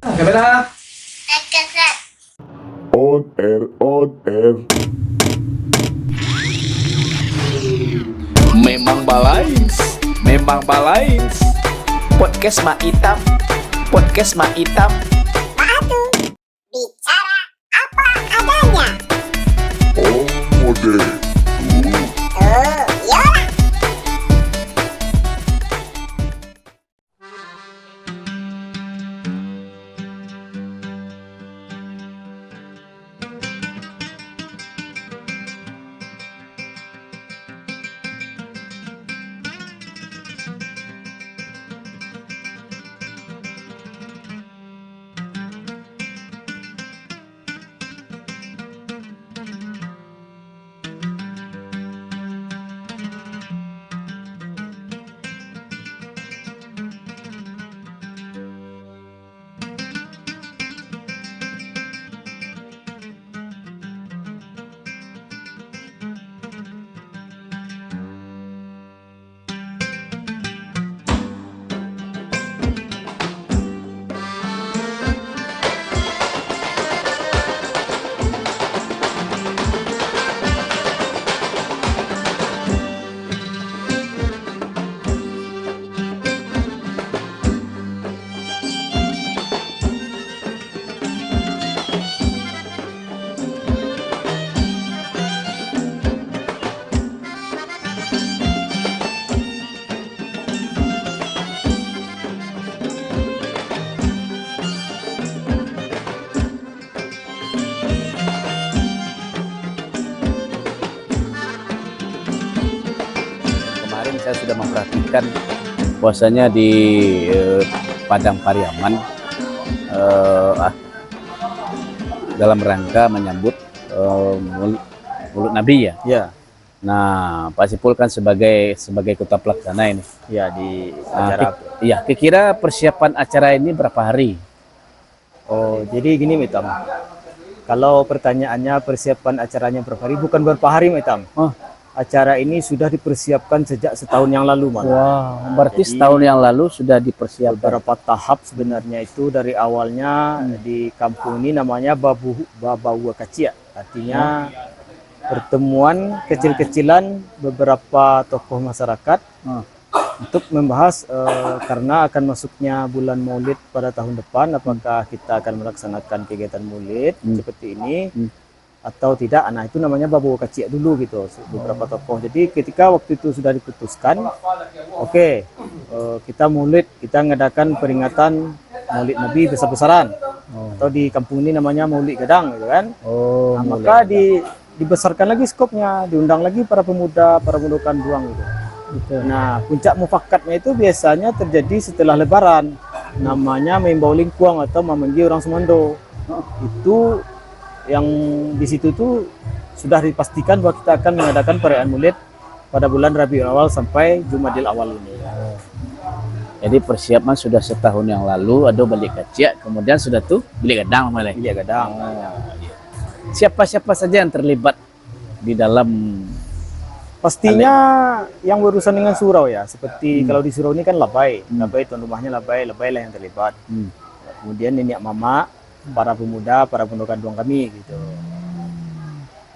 Kamera. On air, on air. Memang balais. Podcast mah hitam, podcast mah hitam. Bicara apa adanya. Oh, mode. Yola. Kemarin saya sudah memperhatikan bahwasanya di Padang Pariaman dalam rangka menyambut Maulid Nabi ya. Ya, Nah, Pak Sipul kan sebagai kota pelaksana ini. ya di Nah, acara. iya, kira persiapan acara ini berapa hari? Oh, jadi gini Mitam. Kalau pertanyaannya persiapan acaranya berapa hari, bukan berapa hari Mitam. Oh, Acara ini sudah dipersiapkan sejak setahun yang lalu, Mas. wow, berarti Jadi, setahun yang lalu sudah dipersiapkan. Beberapa tahap sebenarnya itu dari awalnya di kampung ini namanya Babua Kacia. Artinya pertemuan kecil-kecilan beberapa tokoh masyarakat Hmm. untuk membahas karena akan masuknya bulan Maulid pada tahun depan, apakah kita akan melaksanakan kegiatan Maulid seperti ini atau tidak. Nah, itu namanya Babua Kacia dulu gitu, beberapa tokoh. Jadi ketika waktu itu sudah diputuskan, oke, kita Maulid, kita mengadakan peringatan Maulid Nabi besar-besaran. Atau di kampung ini namanya Maulid Gadang gitu kan. Oh, Nah, maka dibesarkan lagi skopnya, diundang lagi para pemuda Kanduang gitu. Nah, puncak mufakatnya itu biasanya terjadi setelah Lebaran, namanya Membau Lingkuang atau Mamenggi orang Semando. Itu yang di situ tuh sudah dipastikan bahwa kita akan mengadakan perayaan Maulid pada bulan Rabiul Awal sampai Jumadil Awal ini. Jadi persiapan sudah setahun yang lalu, ada balik Kacia, kemudian sudah tuh balik Gadang mulai. Iya Gadang. Siapa-siapa saja yang terlibat di dalam Pastinya yang berurusan dengan surau ya, seperti kalau di surau ini kan Labai, Labai tuan rumahnya Labai lah yang terlibat. Kemudian nenek mama, para pemuda, para Kanduang kami gitu.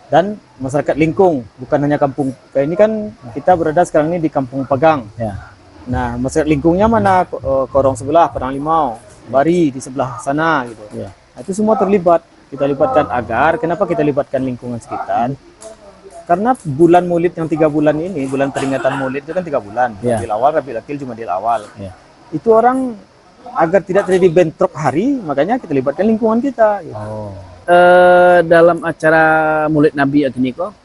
Dan masyarakat lingkung, bukan hanya kampung. Kayak ini kan kita berada sekarang ini di Kampung Pagang. ya. Nah, masyarakat lingkungnya mana? Korong sebelah, Padang Limau, Bari di sebelah sana gitu. Ya. Nah, itu semua terlibat. Kita libatkan agar, kenapa kita libatkan lingkungan sekitar? Karena bulan Maulid yang 3 bulan ini, bulan peringatan Maulid itu kan 3 bulan. Ya. Rabiul Awal, Rabiul Akhir, Jumadil Awal. Ya. Itu orang agar tidak terjadi bentrok hari, makanya kita libatkan lingkungan kita. Gitu. Dalam acara Maulid Nabi ini kok,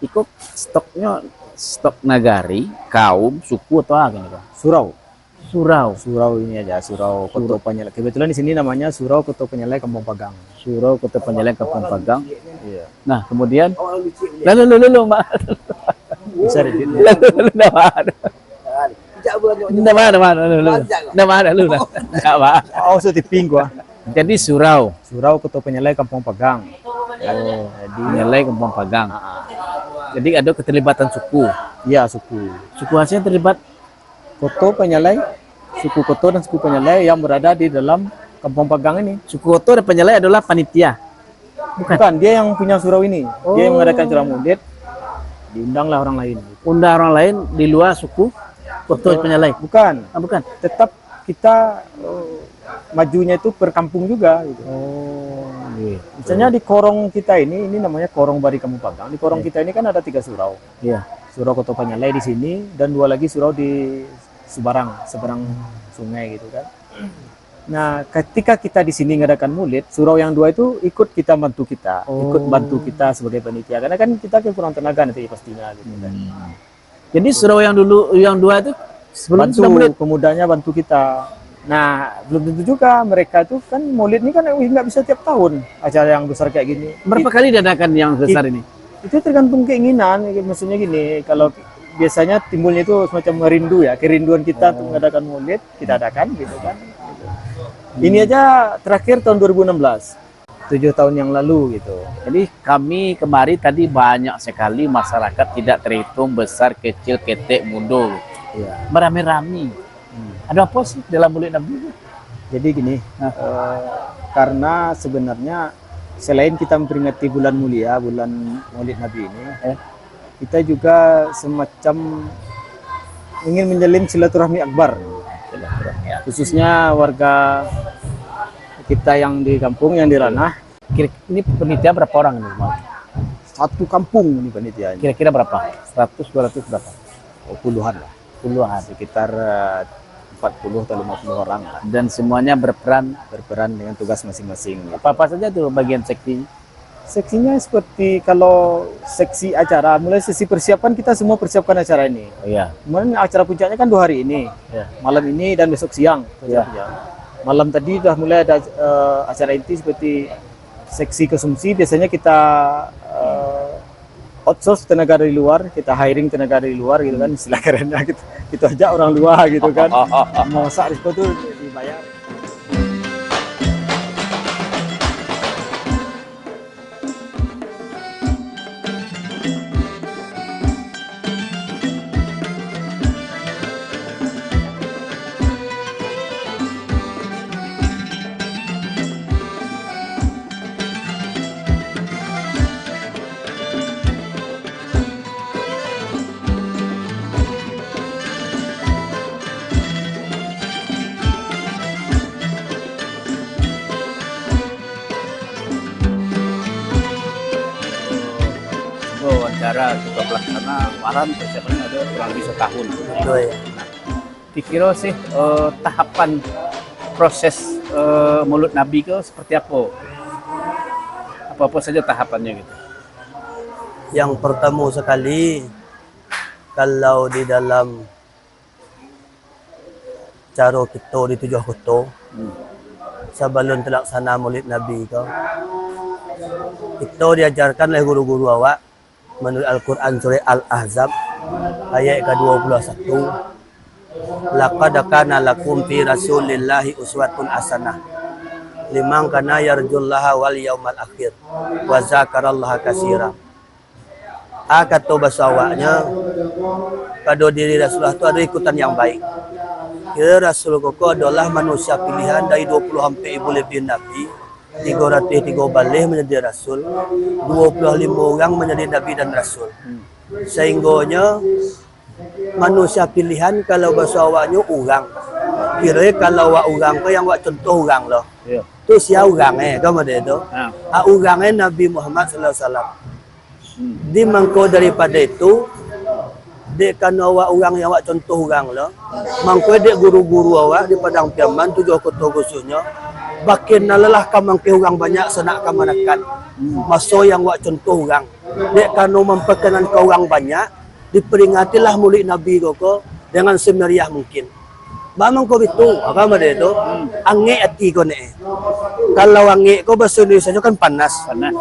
ikut stoknya stok nagari, kaum, suku atau apa nih kok? Surau. Surau Ini aja, Surau Koto Penyelai. Kebetulan di sini namanya Surau Koto Penyelai Kampung Pagang. Surau Kota Penyeleng Kampung Pagang. Iya. Nah, kemudian lalu Mbak. Bisa di Nama lu dah. Oh, so tiping gua. Jadi Surau Koto Penyelai Kampung Pagang. di Nyelai Kampung Pagang. Jadi ada keterlibatan suku. Iya, suku. Suku aslinya terlibat. Koto Penyelai, suku Koto dan suku Penyelai yang berada di dalam Kampung Pagang ini. Suku Oto dan Penyalai adalah panitia. Bukan, dia yang punya surau ini. Dia yang mengadakan acara maulid. Diundanglah orang lain. Undang orang lain di luar suku Oto dan Penyalai. Bukan, Bukan. tetap kita majunya itu per kampung juga gitu. Oh, gitu. Misalnya di korong kita ini namanya korong Bari Kampung Pagang. Di korong kita ini kan ada 3 surau. Iya. Surau Koto Penyalai di sini dan 2 lagi surau di seberang sungai gitu kan. Nah, ketika kita di sini ngadakan maulid, surau yang 2 itu ikut kita bantu kita, ikut bantu kita sebagai panitia. Karena kan kita kurang tenaga nanti pastinya gitu kan. Jadi surau yang 2 itu sebelum Bantu sudah maulid. pemudanya bantu kita. Nah, belum tentu juga mereka tuh kan maulid ini kan nggak bisa tiap tahun acara yang besar kayak gini. Berapa kali diadakan yang besar ini? Itu tergantung keinginan, maksudnya gini, kalau biasanya timbulnya itu semacam rindu ya, kerinduan kita untuk mengadakan maulid, kita adakan gitu kan. Gitu. Ini aja terakhir tahun 2016, 7 tahun yang lalu gitu. Jadi kami kemari tadi banyak sekali masyarakat tidak terhitung besar, kecil, ketek, muda. Iya. Beramai-ramai. Ada apa sih dalam maulid Nabi itu? Jadi gini, karena sebenarnya selain kita memperingati bulan mulia, bulan Maulid Nabi ini, kita juga semacam ingin menjalin silaturahmi akbar. Khususnya warga kita yang di kampung, yang di Ranah. Ini panitia berapa orang ini? Satu kampung ini panitianya. Kira-kira berapa? 100, 200 berapa? Puluhan lah. Puluhan. Sekitar 40 atau 50 orang lah. Dan semuanya berperan. Dengan tugas masing-masing. Apa-apa saja tuh bagian seksinya? Seksinya seperti kalau seksi acara, mulai sesi persiapan kita semua persiapkan acara ini. Oh iya. Kemudian acara puncaknya kan 2 hari ini. Ya. Malam ini dan besok siang. Ya. Malam tadi sudah mulai ada acara inti seperti seksi konsumsi. Biasanya kita outsource tenaga dari luar, kita hiring tenaga dari luar gitu kan, istilah kerennya kita ajak orang luar gitu kan. Mau masak risiko tuh dibayar. Wawancara juga pelaksana kemarin persiapannya ada kurang lebih setahun. Betul ya. Dikira sih tahapan proses Maulid Nabi ke seperti apa? Apa-apa saja tahapannya gitu. Yang pertama sekali, kalau di dalam cara kita di 7 kota, sebelum terlaksana Maulid Nabi kita diajarkan oleh guru-guru awak menurut Al-Quran surah Al-Ahzab ayat ke-21. Laqad kana lakum fi rasulillahi uswatun hasanah liman kana yarjullaha wal yaumal akhir wa zakarallaha katsira. Kata bahasa awaknya, pada diri Rasulullah itu ada ikutan yang baik. Kira Rasul koko adalah manusia pilihan dari 20 sampai lebih nabi, 303 balik menjadi Rasul, 25 orang menjadi Nabi dan Rasul. Sehingganya manusia pilihan kalau bahasa awaknya orang. Kira kalau awak orang ke yang awak contoh orang loh. Iya. Tu siapa orang kamu ada itu? Nah. Orangnya Nabi Muhammad SAW. Di mangko daripada itu, dek kan awak orang yang awak contoh orang loh. Mangko dek guru-guru awak di Padang Piaman 7 kota khususnya. Bakin nalalah kamang ke orang banyak senak kamanakan. Maso yang wak contoh orang. Dek kanu memperkenan ke orang banyak, diperingatilah Maulid Nabi koko dengan semeriah mungkin. Bamang ko itu, apa ada itu? Ange ati ko ne. Kalau ange ko bahasa Indonesia kan panas. Panas.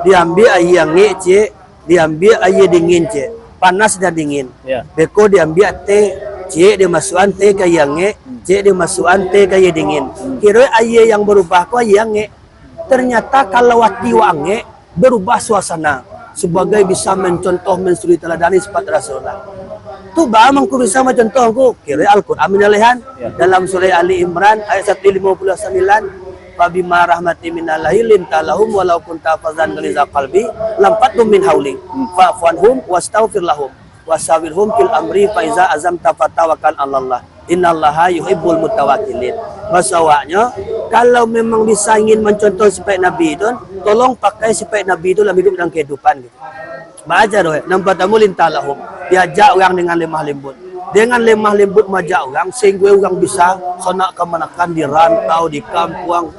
Diambil air ange ce, diambil air dingin ce. Panas dan dingin. Ya. Beko diambil teh, ce dimasukkan teh ke ange. Jadi dimasukkan teh kayak dingin. Kira air yang berubah kok air ange. Ternyata kalau hati wange berubah suasana sebagai bisa mencontoh mensuri teladani sifat Rasulullah. Tu ba mang ku bisa mencontoh ku kira Al-Qur'an minalehan dalam surah Ali Imran ayat 159 fa bima rahmati minallahi linta lahum walau kunta fazan ghaliza qalbi lam fatum min haulik fa'fu anhum wastaghfir lahum wasawirhum fil amri fa iza azamta fatawakkal 'alallah innallaha yuhibbul mutawakkilin. Maksudnya kalau memang bisa ingin mencontoh sifat Nabi itu, tolong pakai sifat Nabi itu dalam hidup dan kehidupan gitu. Baca doa, nampak tamu lintalahum. Diajak orang dengan lemah lembut. Dengan lemah lembut majak orang, sehingga orang bisa sonak kemanakan di rantau, di kampung,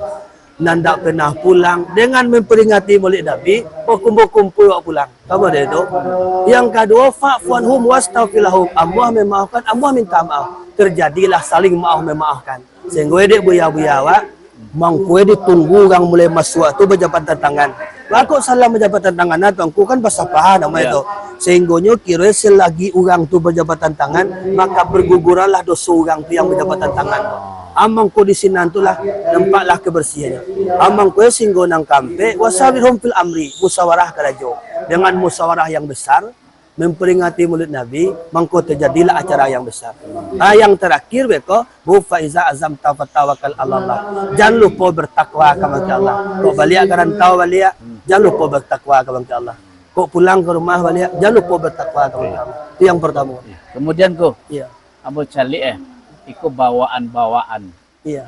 nandak pernah pulang. Dengan memperingati Maulid Nabi, kumpul-kumpul pulang. Kamu ada itu. Yang kedua, fa'fuanhum wastaghfirlahum. Allah memaafkan, Allah minta maaf. Terjadilah saling maaf memaafkan. Sehingga dia buya-buya mangkue ditunggu orang mulai masuk tu berjabatan tangan. Aku salah berjabatan tangan atau aku kan bersapahan nama itu. Sehingganya kira selagi orang tu berjabatan tangan, maka berguguranlah dosa orang tu yang berjabatan tangan. Amang ko di sinan tu lah nampaklah kebersihannya. Amang ko singgo nang kampe wasawirhum fil amri, musyawarah karajo. Dengan musyawarah yang besar memperingati Maulid Nabi, mangko terjadilah acara yang besar. Yang terakhir beko, bu faiza azam tawakal Allah. Jangan lupa bertakwa kepada Allah. Kok balik ke rantau balik, jangan lupa bertakwa kepada Allah. Kok pulang ke rumah balik, jangan lupa bertakwa kepada Allah. Itu yang pertama. Kemudian ko, Iya. Abu cali ikut bawaan-bawaan Iya.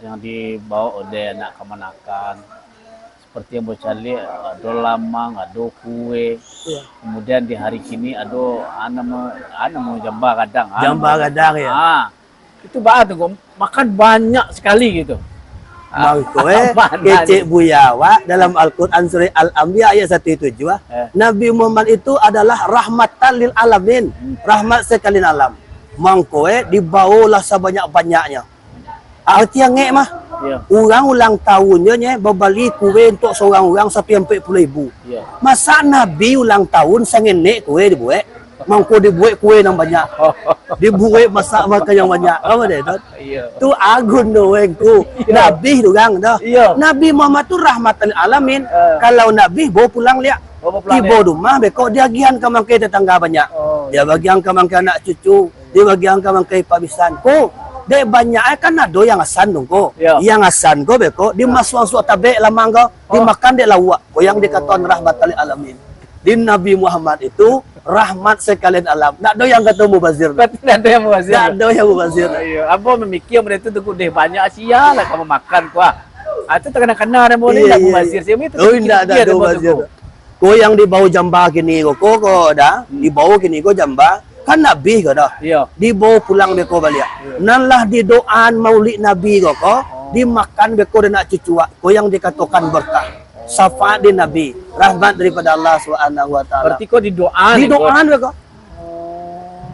yang dibawa oleh anak kemanakan. Seperti yang bocali ada lamang, ada kue. Iya. Kemudian di hari kini ada mau jamba kadang. Jamba kadang ya. Itu banget tuh, makan banyak sekali gitu. Mangko kecek buyawa dalam Al-Qur'an surah Al-Anbiya ayat 107. Nabi Muhammad itu adalah rahmatan lil alamin, rahmat sekalian alam. Mangko dibawalah sebanyak-banyaknya. Artinya ngek mah. Iya. Orang ulang tahunnya berbali kue untuk seorang orang sampai 40.000. Iya. Masa Nabi ulang tahun sangenek kue dibuat. Mangko dibuat kue yang banyak. Dibuat masak makan yang banyak. Kamu deh tu. Iya. Tu agun doang tu. Nabi tu orang dah. Iya. Nabi Muhammad tu rahmatan alamin. Kalau Nabi bawa pulang lihat. Ibu rumah beko dia bagian kamang ke tetangga banyak. Dia bagian kamang ke anak cucu. Dia bagian kamang ke pabisan. Ko dek banyak kan ada yang asan dong ko. Yang asan ko beko di masuk tabe lamang ko dimakan dek lawak. Ko yang dikatakan rahmatan alamin. Di Nabi Muhammad itu rahmat sekalian alam. Tak ada yang kata mubazir. Tidak ada yang mubazir. Tak ada yang mubazir. Apa memikir mereka tu deh banyak sia lah kamu makan kuah. Itu terkena-kena dan boleh tak mubazir. Saya itu. Oh tidak ada mubazir. Ko yang dibawa jamba kini ko dah dibawa kini ko jamba. Kan Nabi ko dah. Iya. Dibawa pulang beko balik. Nanlah di doaan Maulid Nabi ko dimakan beko dan nak cucu ko yang dikatakan berkah. Syafaat di Nabi, rahmat daripada Allah Subhanahu wa taala. Berarti kau di doa. Di doaan beko.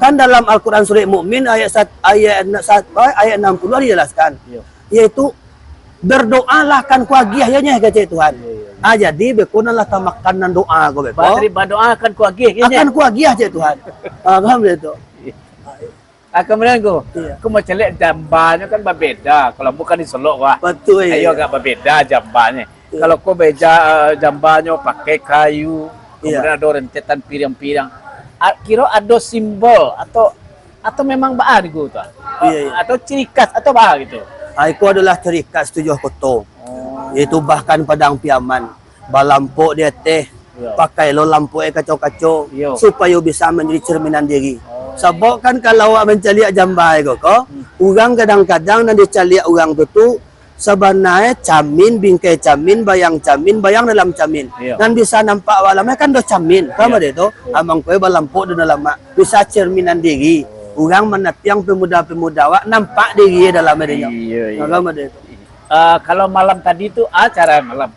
Kan dalam Al-Qur'an surah Mukmin ayat 60 dijelaskan. Yaitu berdoalah kan kuagiahnya kata Tuhan. Jadi beko nalah tamakan doa ko beko. Daripada doa akan kuagih. Akan kuagiah je Tuhan. Paham itu. Kemudian aku mau cari jambanya kan berbeda. Kalau bukan di Solo wah. Betul ya. Ayo agak berbeda jambanya. Kalau kau beja jambanya pakai kayu, kemudian ada rentetan pirang-pirang. Kira ada simbol atau memang bahan gitu tuh. Atau ciri khas atau bahan gitu. Itu adalah ciri khas tujuh kota. Itu bahkan padang piaman. Balampuk dia teh. Pakai lo lampu kacau-kacau supaya bisa menjadi cerminan diri. Sebab kan kalau awak mencari jambai kok, orang kadang-kadang nanti cari orang tu sebenarnya camin, bingkai camin, bayang dalam camin. Dan bisa nampak walamnya kan do camin. Kamu ada tu, amang kue balampuk di dalam bisa cerminan diri. Orang menatiang pemuda-pemuda awak nampak diri dalam dirinya. Kamu ada tu. Kalau malam tadi tu acara malam.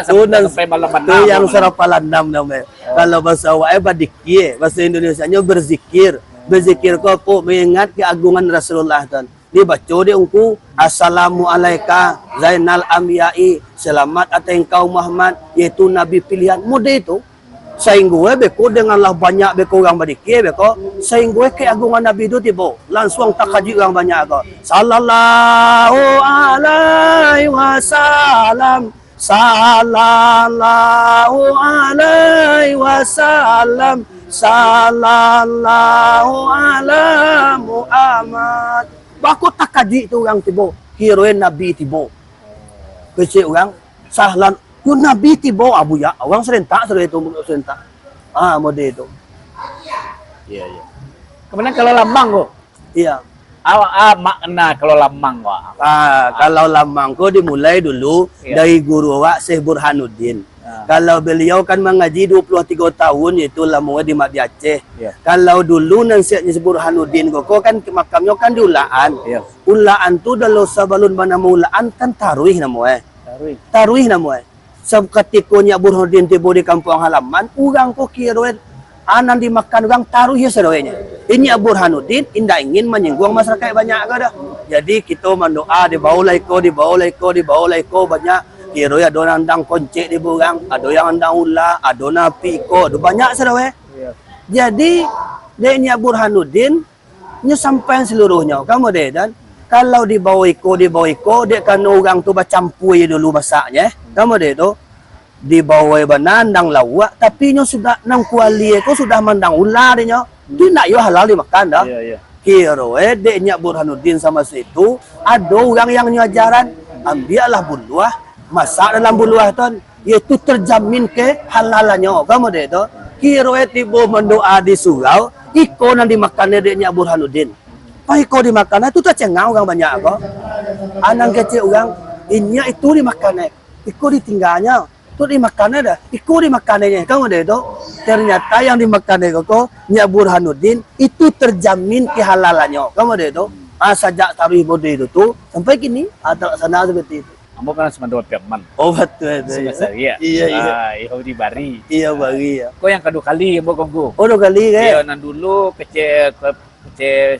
Sampai malam itu yang sarapalan namanya. Kalau bahasa awak badikir, bahasa Indonesianya berzikir. Berzikir kau mengingat keagungan Rasulullah dan dibaca dia ungku Assalamualaikum Zainal Ambiyai, selamat atas engkau Muhammad, yaitu nabi pilihan. Mudah itu sehingga beko denganlah banyak beko orang berdikir beko sehingga keagungan nabi itu tiba langsung tak kaji orang banyak kau sallallahu alaihi wasallam sallallahu alaihi wasallam Sallallahu ala Muhammad. Bako takaji tu orang tibo. Kiroin Nabi tibo. Kecil orang. Sahlan. Yung Nabi tibo abu ya. Orang serentak itu serentak. Model itu. Iya, iya. Kemudian kalau lambang kok, Iya. makna kalau lambang kok. Kalau lambang ko dimulai dulu Iya. dari guru awak Syekh Burhanuddin. Kalau beliau kan mengaji 23 tahun yaitu lamunya di Madi Aceh. Iya. Kalau dulu nasihatnya Syekh Burhanuddin kok kan makamnya kan di Ulaan. Iya. Ulaan tu dalam sabalun mana Ulaan kan taruih namanya. Taruih namanya. Ketika Burhanuddin tiba di kampung halaman, orang ko kira anan dimakan orang taruh ya seroynya. Ini Burhanuddin indah ingin menyinggung masyarakat banyak kada. Jadi kita mendoa di bawah laiko banyak. Kira ada orang andang koncek di burang, ada yang andang ula, ada napi ko, ada banyak seroy. Jadi dia ini Burhanuddin nya sampai seluruhnya. Kamu deh dan kalau di bawah iko dia kan orang tu bercampur dulu masaknya. Kamu deh tu di bawah banandang lawak tapi nyo sudah nang kuali ko sudah mandang ular dia tu nak yo halal dimakan dah. Iya. Kira deknya Burhanuddin sama situ ada orang yang nyajaran ambillah buluah masak dalam buluah tu iaitu terjamin ke halalannya. Kamu deh tu kira tiba mendoa di surau iko nang dimakan deknya Burhanuddin. Pai ko dimakan itu tak cengau orang banyak ko. Anang kecil orang inya itu dimakan iko ditinggalnya. Tu dimakan dah, ikut dimakannya. Kamu deh tu. Ternyata yang dimakan kok Nya Burhanuddin itu terjamin kehalalannya. Kamu deh tu. Sejak tarikh bodoh itu tu sampai kini ada sana seperti itu. Kamu kan sama dua Firman. Oh betul itu. Sebesar ya. Iya. Yahudi Bari. Iya bagi ya. Kau yang kedua kali mau kongku. Oh 2 kali Iya, kan? nan dulu kecil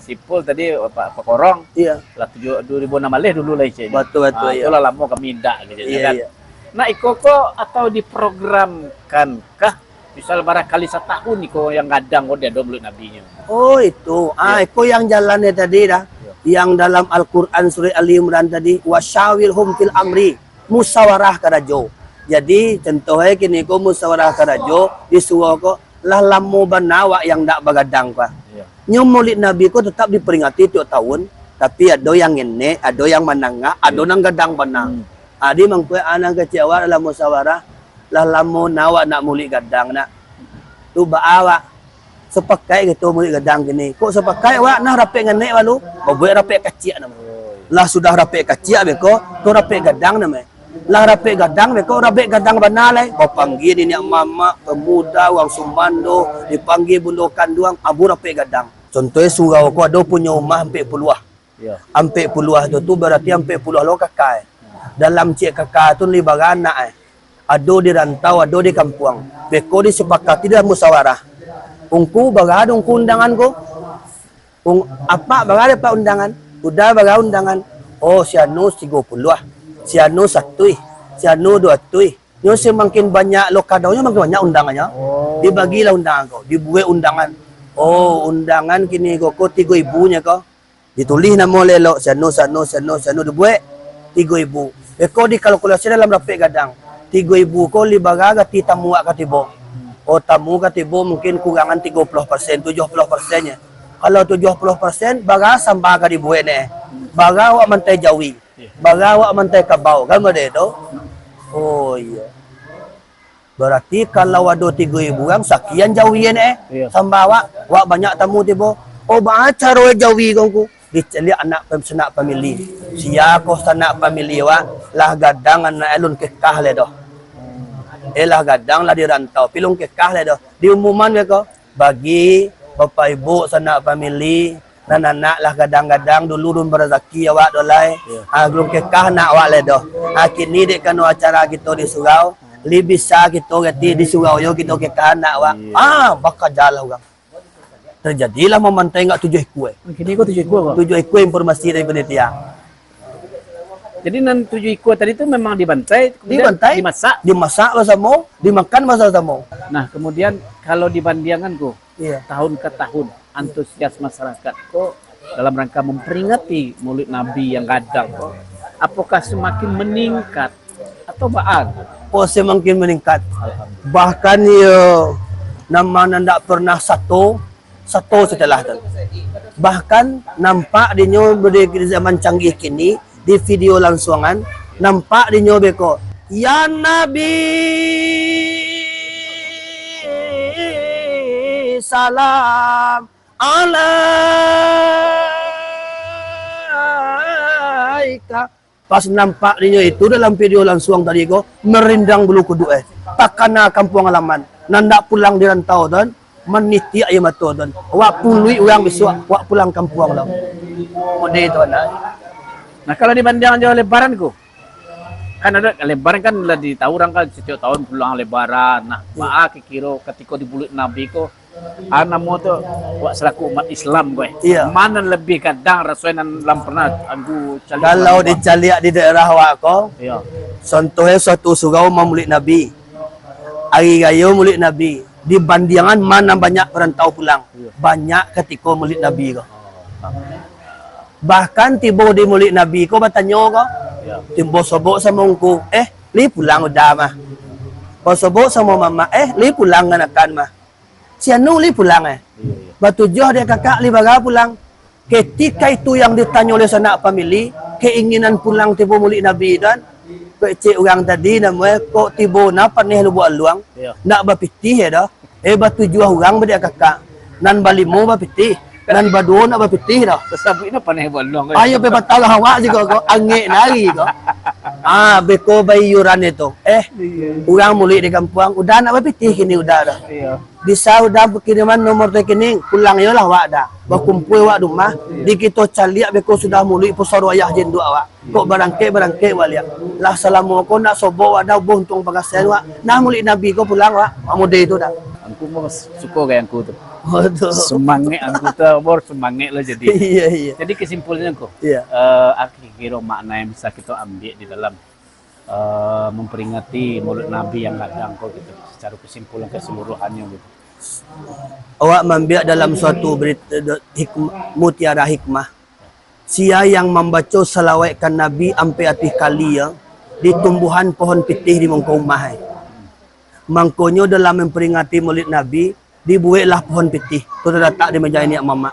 Sipul tadi Pak Korong. Iya. Lah 2006 malih dulu lah Cik. Betul ya. Itulah lama kami ndak gitu kan. Iya. Nah, ikoko atau diprogramkan kah? Misal barangkali setahun iko yang kadang dia mulut nabinya. Oh itu. Itu yang jalannya tadi dah. Yang dalam Al-Quran surah Ali Imran tadi wasyawilhum fil amri musawarah karajo. Jadi contohnya kini ko musawarah karajo disuruh ko lah lamu banawa yang ndak bagadang ko. Nyom maulid nabi ko tetap diperingati tiap tahun, tapi ada yang ini, ada yang menangah, ada nang gadang banang. Adi mangkue anang kecewa dalam musyawarah lah lamu nawa nak mulik gadang nak tu baawa sepakai gitu mulik gadang gini kok sepakai wa nah rapek ngene walu babuek rapek kecil nama lah sudah rapek kecil beko tu rapek gadang nama lah rapek gadang beko rapek gadang banalai kau panggil ini mama pemuda wang sumbando dipanggil bundokan duang abu rapek gadang contohnya surau ko ada punya rumah hampir puluh hampir puluh tu berarti hampir puluh lo kakai dalam cik kakak tu lima anak ada di rantau ada di kampung beko disepakati dalam musyawarah ungku bagada ungku undangan ko apa bagada pak undangan udah bagada undangan oh si anu 30 si anu 1 si anu 2 nyo semakin banyak lokadaunya makin banyak undangannya dibagilah undangan ko dibuat undangan undangan kini ko 3 ibunya ko ditulis nama lelok si anu dibuat 3,000. Eko dikalkulasi dalam rapek gadang. 3,000 ko libaga ti tamu katibo. O tamu katibo mungkin kurangan 30%, 70%-nya. Kalau 70% baga samba ka dibuat ne. Baga wa mantai Jawi. Baga wa mantai Kabau. Kan ada itu? Oh iya. Berarti kalau ada 3,000 orang sekian Jawi ne. Samba wa banyak tamu tibo. Oh baca roe Jawi kongku. Diceli anak senak family. Sia ko sanak family wa lah gadang anak elun kekah le doh. Lah gadang lah di rantau pilung kekah le doh. Diumuman we ko bagi bapak ibu sanak family anak lah gadang-gadang dulu dun berzaki awak dolai. Gelung kekah nak awak le doh. Kini dek kanu acara kita di surau, li bisa kita gati di surau yo kita kekah nak awak. Bakal jalan orang. Terjadilah memantai enggak 7 ekor. Kini kok 7 ekor kok. 7 ekor informasi dari panitia. Jadi nan 7 ekor tadi itu memang dibantai, kemudian dimasak. Dimasak bersama, dimakan bersama. Nah, kemudian kalau dibandingkan kok Iya. tahun ke tahun antusias masyarakat kok dalam rangka memperingati Maulid Nabi yang kadang kok apakah semakin meningkat atau baag? Oh, semakin meningkat. Bahkan ya nama nanda pernah satu setelah itu. Bahkan nampak di nyoba di zaman canggih kini di video langsungan nampak di nyoba ko ya Nabi salam alaika. Pas nampak dia itu dalam video langsung tadi ko merindang bulu kudu takana kampung halaman nanda pulang di rantau dan meniti ayam matu dan wak pului orang besok wak pulang kampung lah. Mode itu anak. Nah kalau dibandingkan jauh lebaran ku, kan ada lebaran kan lah di orang kan setiap tahun pulang lebaran. Nah, maa kikiro ketika di bulan Nabi ko, anak mo tu wak selaku umat Islam gue. Iya. Mana lebih kadang rasanya lam pernah aku cali. Kalau dicaliak di daerah wak ko, Iya. contohnya suatu surau memulih Nabi, hari raya mulih Nabi. Dibandingkan mana banyak perantau pulang, banyak ketika mulih Nabi ko. Bahkan tiba di mulik Nabi ko bertanya ko, tiba sobok sama ungku, li pulang udah mah. Kau sobok sama mama, li pulang anakan mah. Si anu li pulang Batujuh dia kakak li baga pulang. Ketika itu yang ditanya oleh sanak famili, keinginan pulang tiba mulik Nabi dan cik orang tadi namanya kok tiba na paneh lu buat luang, nak bapitih ya dah. Batujuh orang berdia kakak, nan balimu bapitih. Dan baduo na bapitih dah. Sabi na panay balong. Ayo pe batal hawa juga ko ange nari ko. Beko bayuran itu. Urang muli di kampung udah na bapitih kini udah dah. Iya. Bisa udah kiriman nomor rekening pulang yo lah wak dah. Bakumpul wak rumah di kita caliak beko sudah muli pusar wayah jendu awak. Kok barangke waliak. Lah salamu ko nak sobo wak dah buntung pagasen wak. Nah muli nabi ko pulang wak. Mode itu dah. Aku mau suka kayak aku tuh. Waduh. Semangat aku tuh, bor semangat lah jadi. Iya. Jadi kesimpulannya kok, Iya. aku kira makna yang bisa kita ambil di dalam memperingati Maulid Nabi yang kadang kok gitu, secara kesimpulan keseluruhannya gitu. Awak membiak dalam suatu berita mutiara hikmah. Sia yang membaca salawatkan Nabi ampe atih kali ya di tumbuhan pohon pitih di mangko umah. Mangkonyo dalam memperingati Maulid Nabi dibuatlah pohon pitih. Tu terletak di meja ini mama.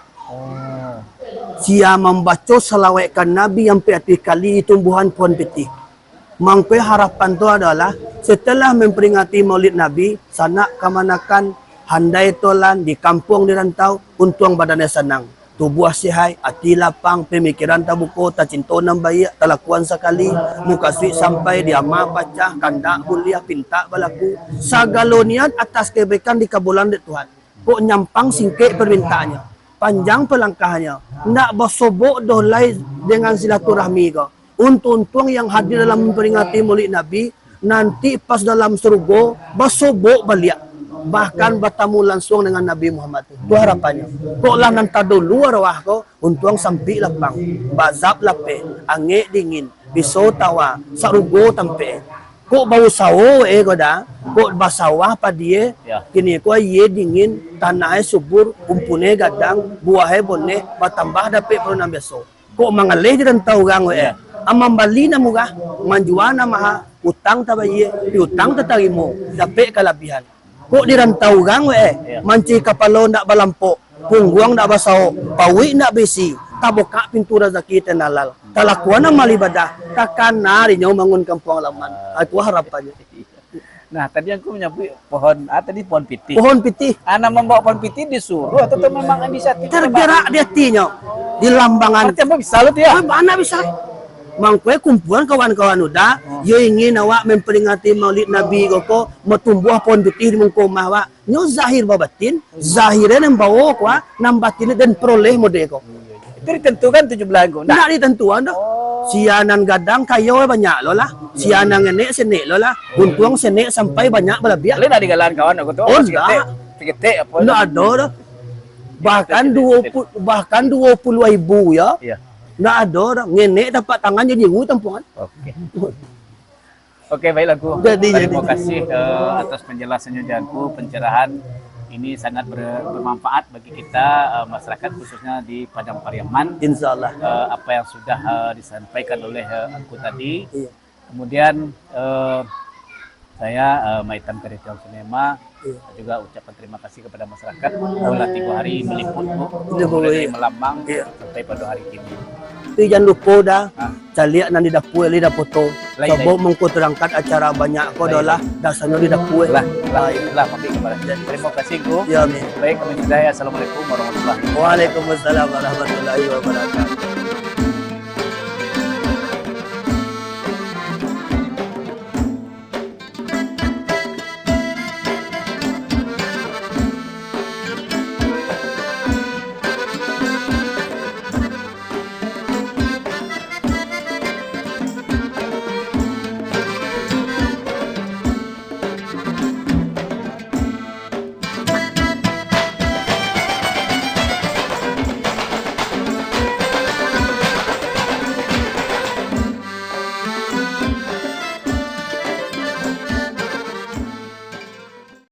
Sia membaca salawatkan Nabi ampe atih kali di tumbuhan pohon pitih. Mangko harapan tu adalah setelah memperingati Maulid Nabi, sanak kamanakan handai tolan di kampung di rantau untung badannya senang. Tubuh sihat, hati lapang, pemikiran tabuko, tacinto ng bayi, talakuan sekali, muka sweet sampai dia ma baca, kandak mulia, pinta balaku. Sagalonian atas kebaikan di kabulan di Tuhan. Kok nyampang singkek permintaannya. Panjang pelangkahnya. Nak bersobok dolai dengan silaturahmi ko. Untung-untung yang hadir dalam memperingati Maulid Nabi, nanti pas dalam surga, bersobok balik. Bahkan bertemu langsung dengan Nabi Muhammad. Itu harapannya. Kok lah nanti dulu arwah ko, untung sampai lapang. Bazab lape, angin dingin, pisau tawa, sarugo tampe. Kok bau sawo ko dah, kok basawah pa dia, kini ko ye dingin, tanahnya subur, umpune gadang, buahnya boneh, batambah dapet perunang beso. Kok mangalih dan tahu gang amam bali na murah, manjuana maha, utang tabaye, piutang tatarimo, dapet kalabihan. Kok dirantau gang manci kapalo nak balampok, pungguang nak basao, pawi nak besi, taboka pintu rezeki tenalal. Talakuan na malibadah, takkan nari nyo bangun kampung halaman. Itu harapannya. Nah, tadi aku menyebut pohon, tadi pohon pitih. Pohon pitih. Anak membawa pohon pitih disuruh atau memang inisiatif? Tergerak di hatinya, di lambangan. Berarti apa bisa lu dia? Mana bisa? Mangkwe kumpulan kawan-kawan udah, yo ingin awak memperingati Maulid Nabi koko, matumbuh pohon pitih di mengkomah awak. Nyo zahir babatin, zahirnya membawa kwa, nambatin dan peroleh mode ko. Itu ditentukan 17 aku. Nak ditentuan dah. Sianan gadang kayo banyak lo lah. Sianan nenek senek lo lah. Untung senek sampai banyak berlebihan. Lain ada galan kawan aku tuh. Oh, enggak. Tikete apa? Nggak ada dah. Bahkan 20.000 ya. Iya. Nggak ada dah. Nenek dapat tangan jadi tampungan. Oke. Oke, baiklah aku. Terima kasih atas penjelasannya Janku, pencerahan. Ini sangat bermanfaat bagi kita masyarakat khususnya di Padang Pariaman. Insyaallah. Apa yang sudah disampaikan oleh aku tadi. Iya. Kemudian saya Maitam Karitiong Sinema Iya. Juga ucapan terima kasih kepada masyarakat telah 3 hari meliput Bu. Iya, Bu. Mulai dari Melambang Iya. sampai pada hari ini. Tapi jangan lupa dah, Ah. caliak nanti dapur li dah foto. Lain, Coba lain. mengko terangkat acara banyak ko Lain, dolah dasarnya di dapur. Lah mungkin kepada terima kasih Bu. Ya amin. Baik kami Assalamualaikum warahmatullahi wabarakatuh. Waalaikumsalam warahmatullahi wabarakatuh.